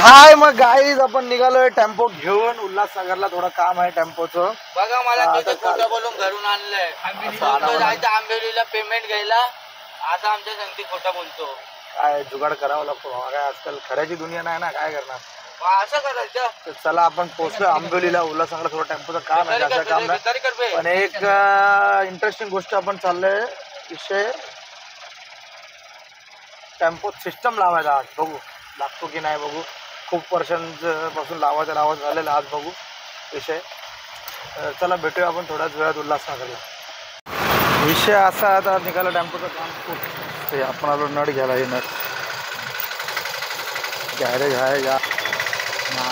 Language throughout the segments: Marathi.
हाय मग गाईज आपण निघालोय टेम्पो घेऊन उल्हासनगरला. थोडं काम आहे टेम्पोचं. बघा मला तिथे खोटं बोलून घरून आणलंय. जायचं आंबेरीला पेमेंट घ्यायला. आता आमच्या संगती खोटं बोलतो. काय जुगाड करावं लागतो बाबा. काय आजकाल खऱ्याची दुनिया नाही ना, काय करणार. असं करायचं. तर चला आपण पोहोचलोय आंबेरीला. उल्हासनगरला थोडं टेम्पोचं काम आहे, त्याचं काम नाही. पण एक इंटरेस्टिंग गोष्ट आपण चाललंय. विषय टेम्पो सिस्टम लावायचा. आज बघू लागतो की नाही बघू. खूप वर्षांपासून लावायचं झालेलं. आज बघू विषय. चला भेटूया आपण थोड्याच वेळात उल्हासनगरला. विषय असा आता निघाला टेम्पोचं काम खूप. ते आपण आलो नट घ्यायला. हे नट गॅरेज आहे या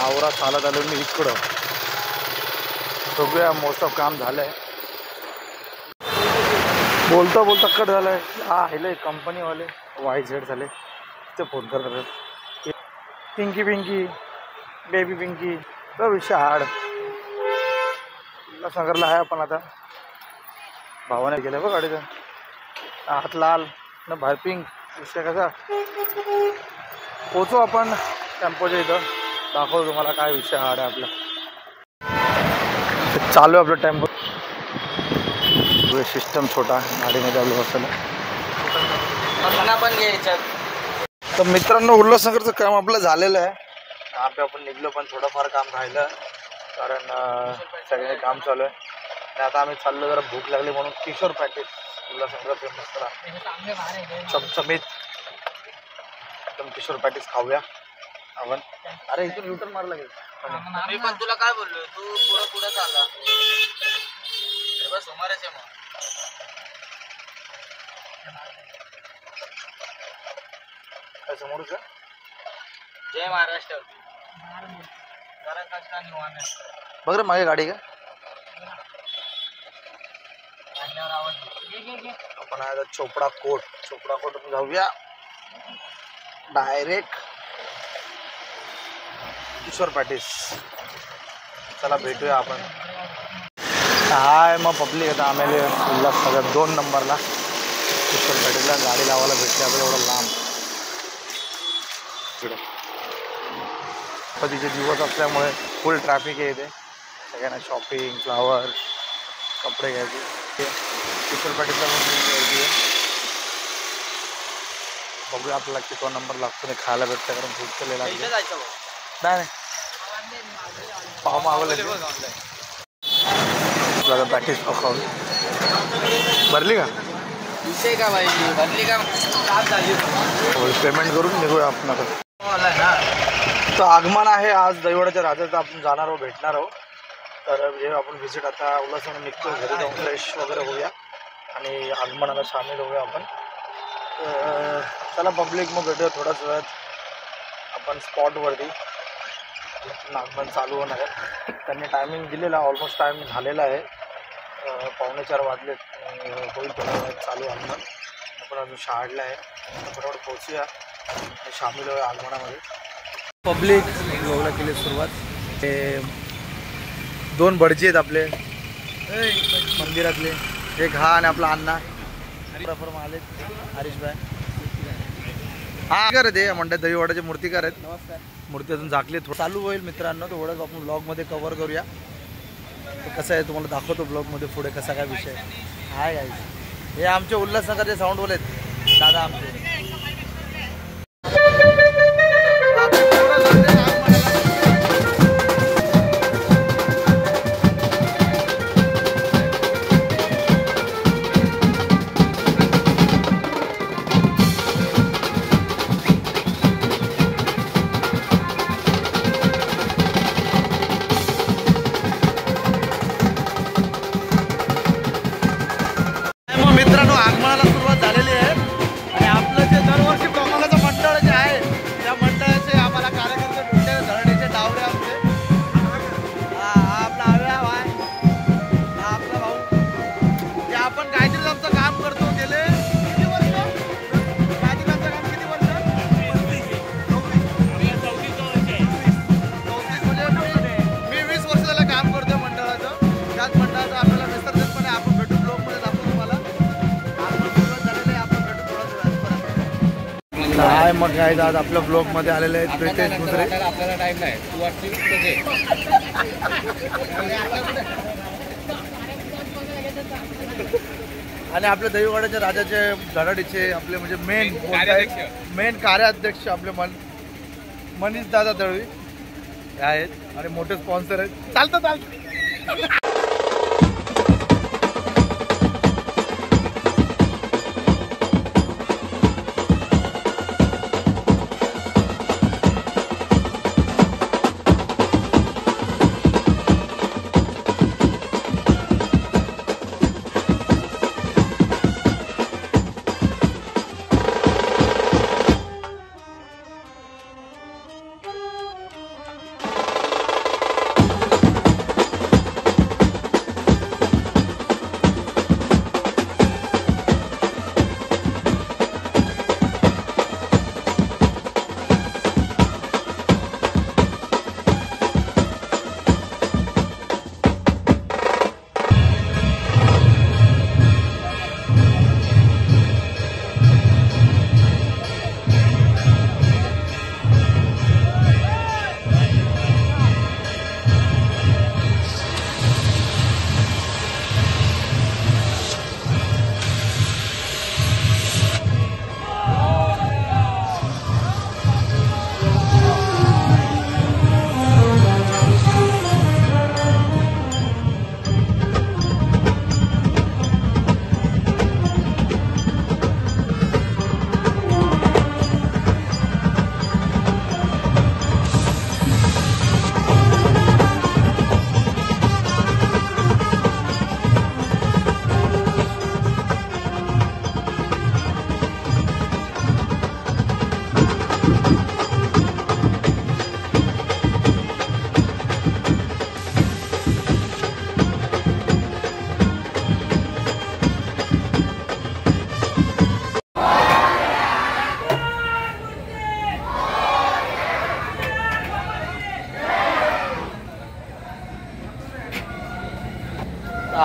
आवरा चालत आलो मी इकडं. बघूया मोस्ट ऑफ काम झालंय. बोलता बोलता कट झालंय. हा हेले कंपनीवाले YZ झाले ते फोन करतात. पिंकी पिंकी बेबी पिंकी विषय हाड. उल्हासनगरला आहे आपण आता. भावाने गेलं बघ गाडीचं. हात लाल न बाहेर पिंक. विषय कसा पोचू आपण टेम्पोच्या इथं. दाखवतो तुम्हाला काय विषय हाड आहे आपला. चालू आहे आपलं टेम्पो. सिस्टम छोटा गाडीमध्ये आलो असेल पण घ्यायचं. तर मित्रांनो उल्हासनगरचं काम आपलं झालेलं आहे. आता आपण निघलो पण थोडंफार काम राहिलं कारण सगळे काम चालू आहे. आणि आता आम्ही चाललो. जरा भूक लागली म्हणून किशोर पॅटीस उल्हासनगर फेमस करा चमचमीत एकदम किशोर पॅटीस खाऊया आपण. अरे इथून युटर्न मार लागेल. मी पण तुला काय बोललो. तू पुढे चालला सोमवारच आहे. मग काय समोरच जय महाराष्ट्र. बघ रे मागे गाडी का. आपण आता चोपडा कोट जाऊया डायरेक्ट किशोर पॅटीस. चला भेटूया आपण. हाय मग पब्लिक आता आम्हाला उल्हासनगर 2 नंबरला किशोर पॅटीसला गाडी लावायला भेटली आपल्याला. एवढं लांब कधीचे दिवस असल्यामुळे फुल ट्रॅफिक आहे इथे. सगळ्यांना शॉपिंग फ्लावर कपडे घ्यायचे. किशोर पॅटीसला घ्यायची. बघूया आपल्याला किती नंबर लागतो. नाही खायला भेटतं कारण भूक केलेला नाही. पाव मागवलं पॅटीस खाऊन. भरली का विषय का भाई. भरली का पेमेंट करून निघूया आपण आता. तर आगमन आहे आज दहीवड्याच्या राजाचं. आपण जाणार आहोत भेटणार आहोत. तर हे आपण व्हिजिट आता उल्हासनगर निघतो. घरी जाऊन फ्रेश वगैरे होऊया आणि आगमनाला सामील होऊया आपण. चला पब्लिक मग भेटूया थोड्याच वेळात आपण स्पॉटवरती. आगमन चालू होणार आहे. त्यांनी टायमिंग दिलेला. ऑलमोस्ट टाईम झालेला आहे. 3:45 वाजले. होईल थोड्या वेळात चालू आगमन. आपण अजून शहाडला आहे. बरोबर पोहोचूया सामील होऊया आगमनामध्ये. पब्लिक गोवला केली सुरुवात. ते 2 भटजी आहेत आपले मंदिरातले. एक हा आणि आपला अण्णा प्रफर आले हरीशभाई. हा कर ते म्हणतात दहीवड्याचे मूर्तिकार आहेत. नमस्कार. मूर्ती अजून झाकली. चालू होईल मित्रांनो. तेवढंच आपण ब्लॉगमध्ये कव्हर करूया. कसं आहे तुम्हाला दाखवतो ब्लॉगमध्ये पुढे कसा काय विषय आहे. काय हे आमचे उल्हासनगरचे साऊंडवाले आहेत दादा आमचे. मित्रांनो आगमनाला सुरुवात झालेली आहे. आणि आपलं जे दरवर्षी प्रमाणाचं मंडळ जे आहे त्या मंडळाचे आम्हाला कार्यकर्ते भेटले. धरणीचे डावरे आमचे. हा आपला अव्याव आहे. हा आपला भाऊ. जे आपण गायत्रीचं आमचं काम करतो. गेले किती वर्ष गायत्रीचं आमचं काम किती वर्ष. 34 म्हणजे मी 20 वर्ष झालं काम करतोय मंडळाचं. त्याच मंडळाचं आपल्याला विसर्जनपणे आपण भेटू ब्लॉगमध्ये दाखवतो तुम्हाला. मग काय आज आपल्या ब्लॉग मध्ये आलेले आहेत प्रितेश गुजरे. आपल्याला टाइम नाही, तू वाटते आणि आपल्या दहीवाड्याच्या राजाचे धडाडीचे आपले म्हणजे मेन कार्याध्यक्ष आपले मनीष दादा दळवी हे आहेत आणि मोठे स्पॉन्सर आहेत. चालतं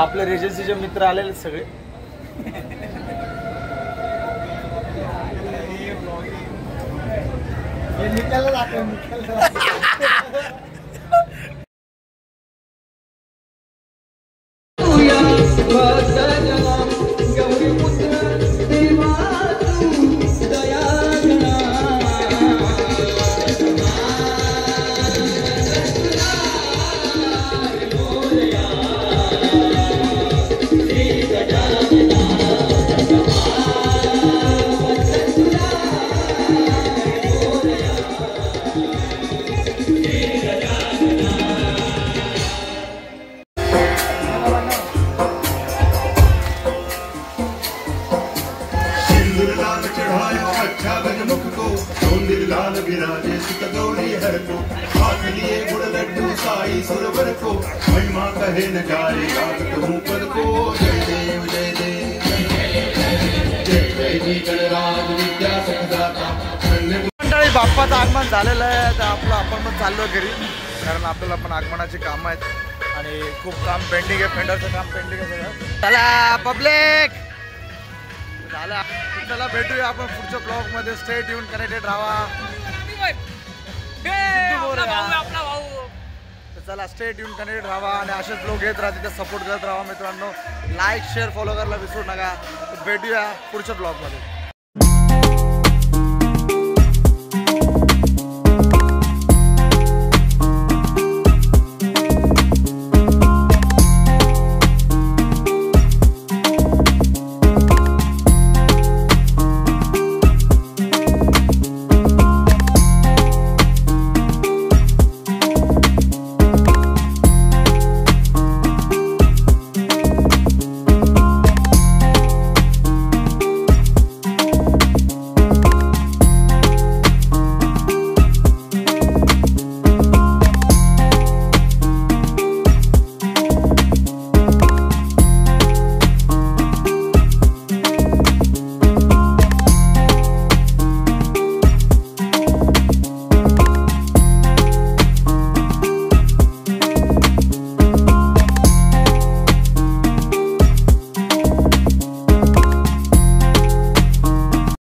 आपले रेजन्सीचे मित्र आलेले सगळे. मंडळी बाप्पाचं आगमन झालेलं आहे तर आपण पण चाललो घरी कारण आपल्याला पण आगमनाची कामं आहेत आणि खूप काम पेंडिंग आहे. फेंडरचं काम पेंडिंग आहे सगळं. चला पब्लिक झालं. चला भेटूया आपण पुढच्या ब्लॉग मध्ये. स्टे ट्यून कनेक्टेड राहा. चला स्टे ट्यून कनेक्टेड राहा आणि असेच ब्लॉग घेत राहा, तिथे सपोर्ट करत राहा मित्रांनो. लाईक शेअर फॉलो करायला विसरू नका. भेटूया पुढच्या ब्लॉग मध्ये.